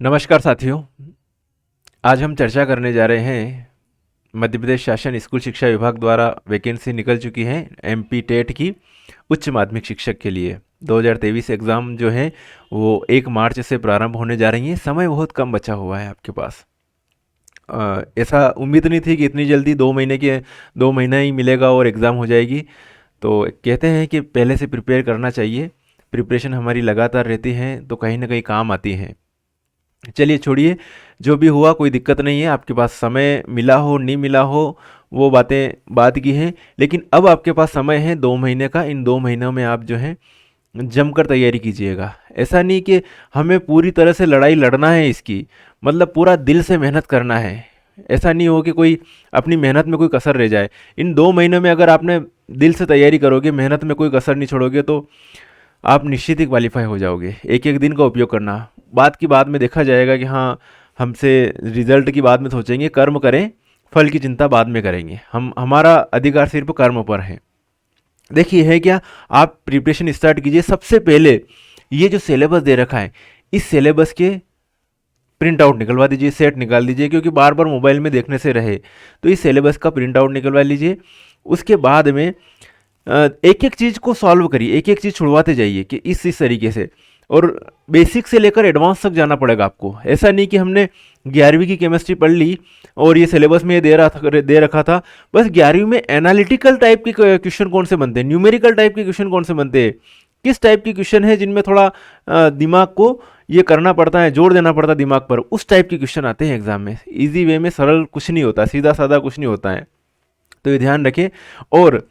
नमस्कार साथियों। आज हम चर्चा करने जा रहे हैं मध्य प्रदेश शासन स्कूल शिक्षा विभाग द्वारा वैकेंसी निकल चुकी है एमपी टेट की उच्च माध्यमिक शिक्षक के लिए 2023 एग्ज़ाम जो है वो 1 मार्च से प्रारंभ होने जा रही है। समय बहुत कम बचा हुआ है आपके पास। ऐसा उम्मीद नहीं थी कि इतनी जल्दी 2 महीना ही मिलेगा और एग्ज़ाम हो जाएगी। तो कहते हैं कि पहले से प्रिपेयर करना चाहिए। प्रिपरेशन हमारी लगातार रहती है तो कहीं ना कहीं काम आती है। चलिए छोड़िए, जो भी हुआ कोई दिक्कत नहीं है। आपके पास समय मिला हो नहीं मिला हो वो बातें बात की हैं, लेकिन अब आपके पास समय है 2 महीने का। इन 2 महीनों में आप जो है जमकर तैयारी कीजिएगा। ऐसा नहीं कि हमें पूरी तरह से लड़ाई लड़ना है इसकी, मतलब पूरा दिल से मेहनत करना है। ऐसा नहीं हो कि कोई अपनी मेहनत में कोई कसर रह जाए। इन 2 महीनों में अगर आपने दिल से तैयारी करोगे, मेहनत में कोई कसर नहीं छोड़ोगे, तो आप निश्चित ही क्वालिफाई हो जाओगे। एक एक दिन का उपयोग करना, बात की बाद में देखा जाएगा कि हाँ हमसे रिजल्ट की बाद में सोचेंगे। कर्म करें, फल की चिंता बाद में करेंगे। हमारा अधिकार सिर्फ कर्म पर है। देखिए है क्या, आप प्रिपरेशन स्टार्ट कीजिए। सबसे पहले ये जो सिलेबस दे रखा है, इस सिलेबस के प्रिंट आउट निकलवा दीजिए, सेट निकाल दीजिए, क्योंकि बार बार मोबाइल में देखने से रहे तो इस सिलेबस का प्रिंट आउट निकलवा लीजिए। उसके बाद में एक एक चीज़ को सॉल्व करिए, एक एक चीज़ छुड़वाते जाइए कि इस तरीके से। और बेसिक से लेकर एडवांस तक जाना पड़ेगा आपको। ऐसा नहीं कि हमने 11वीं की केमिस्ट्री पढ़ ली और ये सिलेबस में ये दे रखा था, बस 11वीं में एनालिटिकल टाइप के क्वेश्चन कौन से बनते हैं, न्यूमेरिकल टाइप के क्वेश्चन कौन से बनते हैं, किस टाइप के क्वेश्चन है जिनमें थोड़ा दिमाग को ये करना पड़ता है, जोर देना पड़ता है दिमाग पर, उस टाइप के क्वेश्चन आते हैं एग्जाम में। इजी वे में सरल कुछ नहीं होता, सीधा साधा कुछ नहीं होता है। तो ये ध्यान रखें। और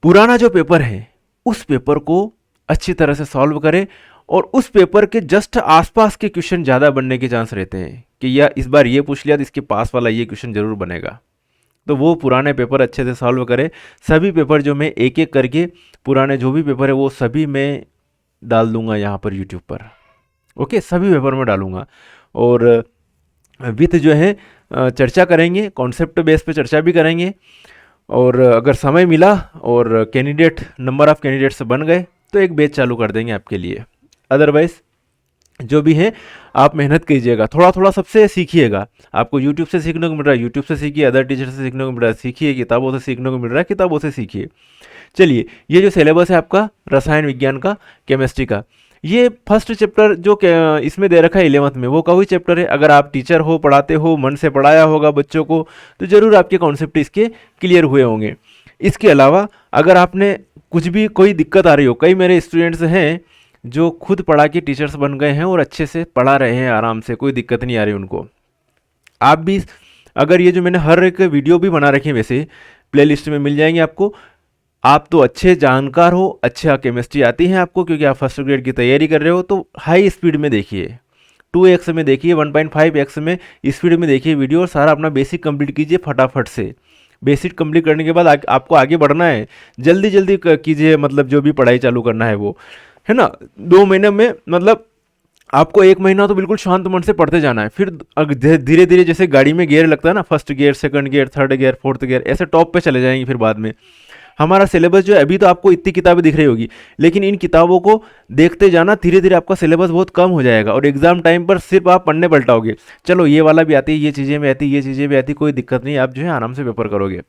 पुराना जो पेपर है उस पेपर को अच्छी तरह से सॉल्व करें, और उस पेपर के जस्ट आसपास के क्वेश्चन ज़्यादा बनने के चांस रहते हैं कि या इस बार ये पूछ लिया तो इसके पास वाला ये क्वेश्चन जरूर बनेगा। तो वो पुराने पेपर अच्छे से सॉल्व करें। सभी पेपर जो मैं एक एक करके, पुराने जो भी पेपर है वो सभी मैं डाल दूंगा यहाँ पर यूट्यूब पर। ओके, सभी पेपर में डालूंगा। और विथ जो है चर्चा करेंगे, कॉन्सेप्ट बेस पे चर्चा भी करेंगे। और अगर समय मिला और नंबर ऑफ़ कैंडिडेट्स बन गए तो एक बैच चालू कर देंगे आपके लिए। अदरवाइज़ जो भी है आप मेहनत कीजिएगा, थोड़ा थोड़ा सबसे सीखिएगा। आपको यूट्यूब से सीखने को मिल रहा है, यूट्यूब से सीखिए। अदर टीचर से सीखने को मिल रहा है, सीखिए। किताबों से सीखने को मिल रहा है, किताबों से सीखिए। चलिए, ये जो सिलेबस है आपका रसायन विज्ञान का, केमिस्ट्री का, ये फर्स्ट चैप्टर जो इसमें दे रखा है 11th में, वो कोई चैप्टर है। अगर आप टीचर हो, पढ़ाते हो, मन से पढ़ाया होगा बच्चों को, तो ज़रूर आपके कॉन्सेप्ट इसके क्लियर हुए होंगे। इसके अलावा अगर आपने कुछ भी कोई दिक्कत आ रही हो, कई मेरे स्टूडेंट्स हैं जो खुद पढ़ा के टीचर्स बन गए हैं और अच्छे से पढ़ा रहे हैं आराम से, कोई दिक्कत नहीं आ रही उनको। आप भी अगर ये जो मैंने हर एक वीडियो भी बना रखे हैं, वैसे प्लेलिस्ट में मिल जाएंगे आपको। आप तो अच्छे जानकार हो, अच्छा केमिस्ट्री आती है आपको, क्योंकि आप फर्स्ट ग्रेड की तैयारी कर रहे हो, तो हाई स्पीड में देखिए, 2x में देखिए, 1.5x में स्पीड में देखिए वीडियो, और सारा अपना बेसिक कंप्लीट कीजिए फटाफट से। बेसिक कंप्लीट करने के बाद आपको आगे बढ़ना है, जल्दी जल्दी कीजिए, मतलब जो भी पढ़ाई चालू करना है वो, है ना। 2 महीने में मतलब आपको 1 महीना तो बिल्कुल शांत मन से पढ़ते जाना है। फिर धीरे धीरे जैसे गाड़ी में गियर लगता है ना, first gear, second gear, third gear, fourth gear, ऐसे टॉप पे चले जाएंगे। फिर बाद में हमारा सिलेबस जो है, अभी तो आपको इतनी किताबें दिख रही होगी, लेकिन इन किताबों को देखते जाना, धीरे धीरे आपका सिलेबस बहुत कम हो जाएगा और एग्जाम टाइम पर सिर्फ आप पढ़ने पलटाओगे। चलो ये वाला भी आती है, ये चीज़ें भी आती है, ये चीज़ें भी आती, कोई दिक्कत नहीं, आप जो है आराम से पेपर करोगे।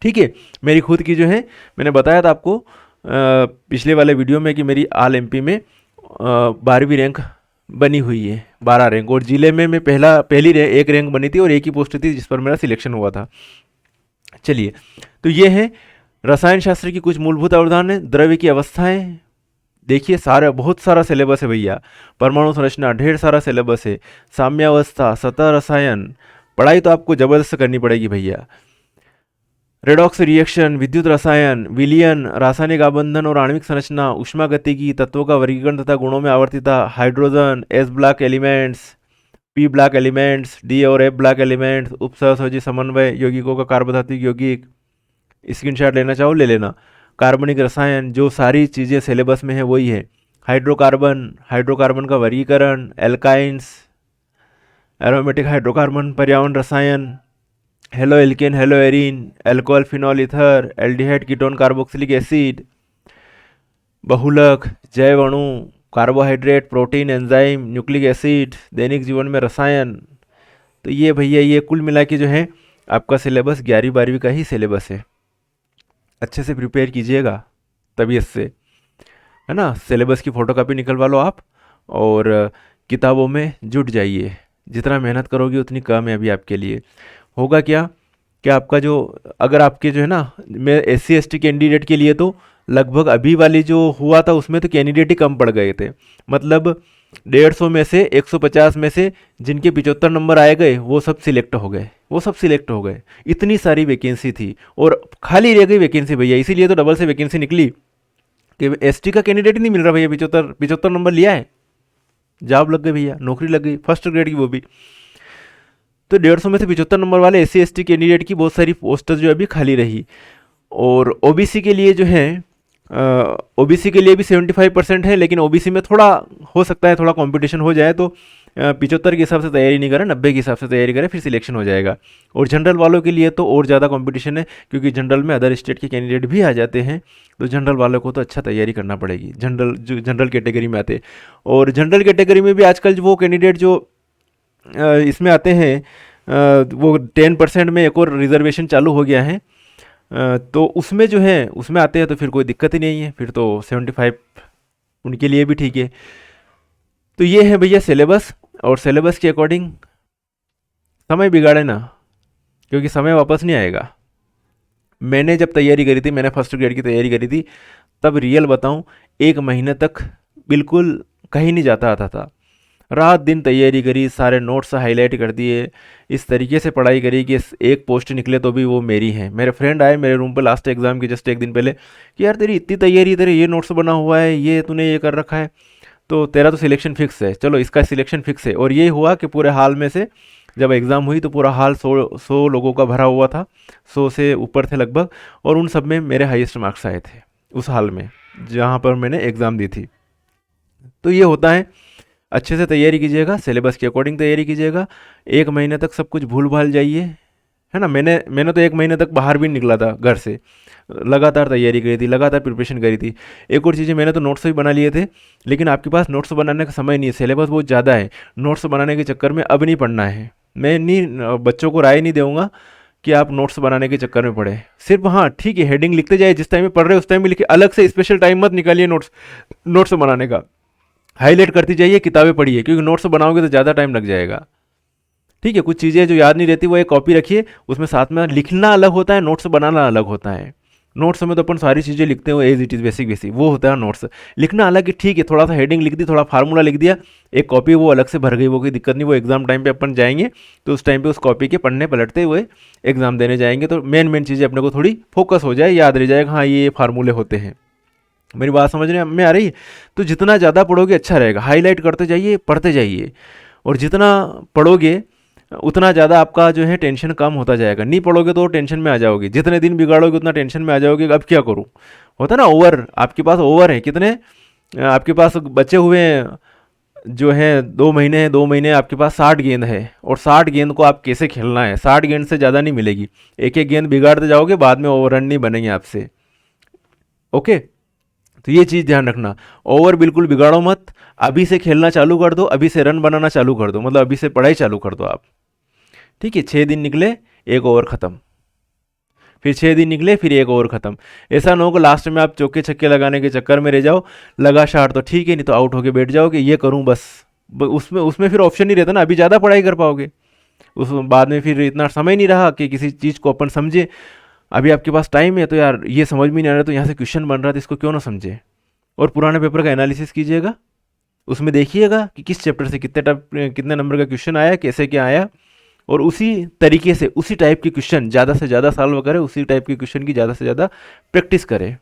ठीक है। मेरी खुद की जो है, मैंने बताया था आपको पिछले वाले वीडियो में कि मेरी ऑल एमपी में 12वीं रैंक बनी हुई है, 12 रैंक। और जिले में मैं एक रैंक बनी थी और एक ही पोस्ट थी जिस पर मेरा सिलेक्शन हुआ था। चलिए, तो ये है रसायन शास्त्र की कुछ मूलभूत अवधारण है। द्रव्य की अवस्थाएं देखिए, बहुत सारा सिलेबस है भैया। परमाणु संरचना ढेर सारा सिलेबस है। साम्यावस्था, सतह रसायन, पढ़ाई तो आपको जबरदस्त करनी पड़ेगी भैया। रेडॉक्स रिएक्शन, विद्युत रसायन, विलियन, रासायनिक आबंधन और आणविक संरचना, ऊष्मागतिकी, तत्वों का वर्गीकरण तथा गुणों में आवर्तिता, hydrogen, S block elements, P block elements, D और एफ ब्लॉक एलिमेंट्स, उपसहसहजी समन्वय, यौगिकों का कार्बोधातुक यौगिक, स्क्रीनशॉट लेना चाहो ले लेना। कार्बनिक रसायन, जो सारी चीज़ें सिलेबस में है वही है। हाइड्रोकार्बन का वर्गीकरण, एल्काइंस, एरोमेटिक हाइड्रोकार्बन, पर्यावरण रसायन, halo alkane, hello arene, alcohol, phenol, ether, aldehyde, ketone, carboxylic acid, बहुलक, जैव अणु, carbohydrate, protein, enzyme, nucleic acid, दैनिक जीवन में रसायन। तो ये भैया ये कुल मिला के जो है आपका सिलेबस 11वीं 12वीं का ही सिलेबस है। अच्छे से प्रिपेयर कीजिएगा तबीयत से, है ना। सिलेबस की फ़ोटोकॉपी निकलवा लो आप, और किताबों में जुट जाइए। जितना मेहनत करोगे उतनी कामयाबी आपके लिए। होगा क्या कि आपका जो, अगर आपके जो है ना, मैं SC ST कैंडिडेट के लिए तो लगभग अभी वाली जो हुआ था उसमें तो कैंडिडेट ही कम पड़ गए थे। मतलब 150 में से 150 में से जिनके 75 नंबर आए गए वो सब सिलेक्ट हो गए, वो सब सिलेक्ट हो गए। इतनी सारी वैकेंसी थी और खाली रह गई वैकेंसी भैया, इसीलिए तो डबल से वैकेंसी निकली कि ST का कैंडिडेट ही नहीं मिल रहा भैया। 75 नंबर लिया है, जॉब लग गई भैया, नौकरी लग गई, फर्स्ट ग्रेड की वो भी। तो 150 में से 75 नंबर वाले SC ST कैंडिडेट की बहुत सारी पोस्टर जो अभी खाली रही। और OBC के लिए जो है, OBC के लिए भी 75% है, लेकिन OBC में थोड़ा हो सकता है थोड़ा कंपटीशन हो जाए, तो 75 के हिसाब से तैयारी नहीं करें, 90 के हिसाब से तैयारी करें, फिर सिलेक्शन हो जाएगा। और जनरल वालों के लिए तो और ज़्यादा कंपटीशन है, क्योंकि जनरल में अदर स्टेट के कैंडिडेट भी आ जाते हैं। तो जनरल वालों को तो अच्छा तैयारी करना पड़ेगी, जनरल जो जनरल कैटेगरी में आते। और जनरल कैटेगरी में भी आजकल वो कैंडिडेट जो इसमें आते हैं, वो 10% में एक और रिजर्वेशन चालू हो गया है। तो उसमें जो है उसमें आते हैं तो फिर कोई दिक्कत ही नहीं है, फिर तो 75 उनके लिए भी ठीक है। तो ये है भैया सिलेबस, और सिलेबस के अकॉर्डिंग समय बिगाड़े ना, क्योंकि समय वापस नहीं आएगा। मैंने जब तैयारी करी थी, मैंने फर्स्ट ग्रेड की तैयारी करी थी, तब रियल बताऊं 1 महीने तक बिल्कुल कहीं नहीं जाता आता था। रात दिन तैयारी करी, सारे नोट्स हाईलाइट कर दिए, इस तरीके से पढ़ाई करी कि एक पोस्ट निकले तो भी वो मेरी है। मेरे फ्रेंड आए मेरे रूम पर लास्ट एग्ज़ाम के जस्ट 1 दिन पहले कि यार तेरी इतनी तैयारी, तेरे ये नोट्स बना हुआ है, ये तूने ये कर रखा है, तो तेरा तो सिलेक्शन फिक्स है, चलो इसका सिलेक्शन फिक्स है। और ये हुआ कि पूरे हाल में से जब एग्ज़ाम हुई तो पूरा हाल 100 लोगों का भरा हुआ था, 100 से ऊपर थे लगभग, और उन सब में मेरे हाईएस्ट मार्क्स आए थे उस हाल में जहाँ पर मैंने एग्ज़ाम दी थी। तो ये होता है, अच्छे से तैयारी कीजिएगा, सिलेबस के अकॉर्डिंग तैयारी कीजिएगा। 1 महीने तक सब कुछ भूल भाल जाइए, है ना। मैंने तो 1 महीने तक बाहर भी नहीं निकला था घर से, लगातार तैयारी करी थी, लगातार प्रिपरेशन करी थी। एक और चीज़, मैंने तो नोट्स भी बना लिए थे, लेकिन आपके पास नोट्स बनाने का समय नहीं है, सिलेबस बहुत ज़्यादा है। नोट्स बनाने के चक्कर में अब नहीं पढ़ना है। मैं नहीं, बच्चों को राय नहीं दूंगा कि आप नोट्स बनाने के चक्कर में पढ़े। सिर्फ हाँ ठीक है, हेडिंग लिखते जाए, जिस टाइम में पढ़ रहे उस टाइम में लिखे, अलग से स्पेशल टाइम मत निकालिए नोट्स बनाने का। हाईलाइट करती जाइए, किताबें पढ़िए, क्योंकि नोट्स बनाओगे तो ज़्यादा टाइम लग जाएगा। ठीक है, कुछ चीज़ें जो याद नहीं रहती वो एक कॉपी रखिए, उसमें साथ में लिखना अलग होता है, नोट्स बनाना अलग होता है। नोट्स में तो अपन सारी चीज़ें लिखते हो as it is, basic basic, वो होता है नोट्स। लिखना अलग है, ठीक है, थोड़ा सा हेडिंग लिख दी, थोड़ा फार्मूला लिख दिया, एक कॉपी वो अलग से भर गई, वो कोई दिक्कत नहीं। वो एग्जाम टाइम पे अपन जाएंगे तो उस टाइम पे उस कॉपी के पढ़ने पलटते हुए एग्जाम देने जाएंगे, तो मेन चीज़ें अपने को थोड़ी फोकस हो जाए, याद रह जाएगा, हाँ ये फार्मूले होते हैं। मेरी बात समझने में आ रही है? तो जितना ज़्यादा पढ़ोगे अच्छा रहेगा, हाईलाइट करते जाइए, पढ़ते जाइए, और जितना पढ़ोगे उतना ज़्यादा आपका जो है टेंशन कम होता जाएगा। नहीं पढ़ोगे तो टेंशन में आ जाओगे, जितने दिन बिगाड़ोगे उतना टेंशन में आ जाओगे, अब क्या करूँ। होता ना ओवर, आपके पास ओवर है कितने, आपके पास बचे हुए जो हैं 2 महीने हैं, 2 महीने आपके पास 60 गेंद है, और 60 गेंद को आप कैसे खेलना है, 60 गेंद से ज़्यादा नहीं मिलेगी। एक एक गेंद बिगाड़ते जाओगे, बाद में ओवर रन नहीं बनेंगे आपसे। ओके, तो ये चीज़ ध्यान रखना, ओवर बिल्कुल बिगाड़ो मत। अभी से खेलना चालू कर दो, अभी से रन बनाना चालू कर दो, मतलब अभी से पढ़ाई चालू कर दो आप। ठीक है, 6 दिन निकले, 1 ओवर ख़त्म, फिर 6 दिन निकले, फिर 1 ओवर ख़त्म। ऐसा ना हो कि लास्ट में आप चौके छक्के लगाने के चक्कर में रह जाओ, लगा शाट तो ठीक है, नहीं तो आउट होके बैठ जाओगे, ये करूँ बस। उसमें उसमें फिर ऑप्शन नहीं रहता ना, अभी ज़्यादा पढ़ाई कर पाओगे, उस बाद में फिर इतना समय नहीं रहा कि किसी चीज़ को अपन समझे। अभी आपके पास टाइम है तो यार ये समझ में नहीं आ रहा, तो यहाँ से क्वेश्चन बन रहा था, इसको क्यों ना समझे। और पुराने पेपर का एनालिसिस कीजिएगा, उसमें देखिएगा कि किस चैप्टर से कितने नंबर का क्वेश्चन आया, कैसे क्या आया, और उसी तरीके से उसी टाइप के क्वेश्चन ज़्यादा से ज़्यादा सॉल्व करें, उसी टाइप के क्वेश्चन की ज़्यादा से ज़्यादा प्रैक्टिस करें।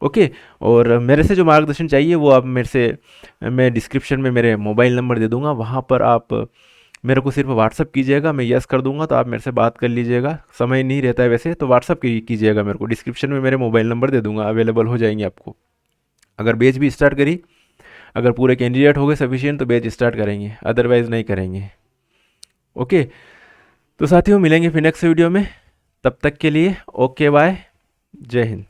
ओके, और मेरे से जो मार्गदर्शन चाहिए वो आप मेरे से, मैं डिस्क्रिप्शन में मेरे मोबाइल नंबर दे दूँगा, वहाँ पर आप मेरे को सिर्फ व्हाट्सअप कीजिएगा, मैं यस कर दूंगा, तो आप मेरे से बात कर लीजिएगा। समय नहीं रहता है वैसे, तो व्हाट्सअप कीजिएगा मेरे को, डिस्क्रिप्शन में मेरे मोबाइल नंबर दे दूंगा, अवेलेबल हो जाएंगे आपको। अगर बैच भी स्टार्ट करी, अगर पूरे कैंडिडेट हो गए सफिशिएंट तो बैच स्टार्ट करेंगे, अदरवाइज़ नहीं करेंगे। ओके, तो साथियों मिलेंगे फिर नेक्स्ट वीडियो में, तब तक के लिए ओके बाय, जय हिंद।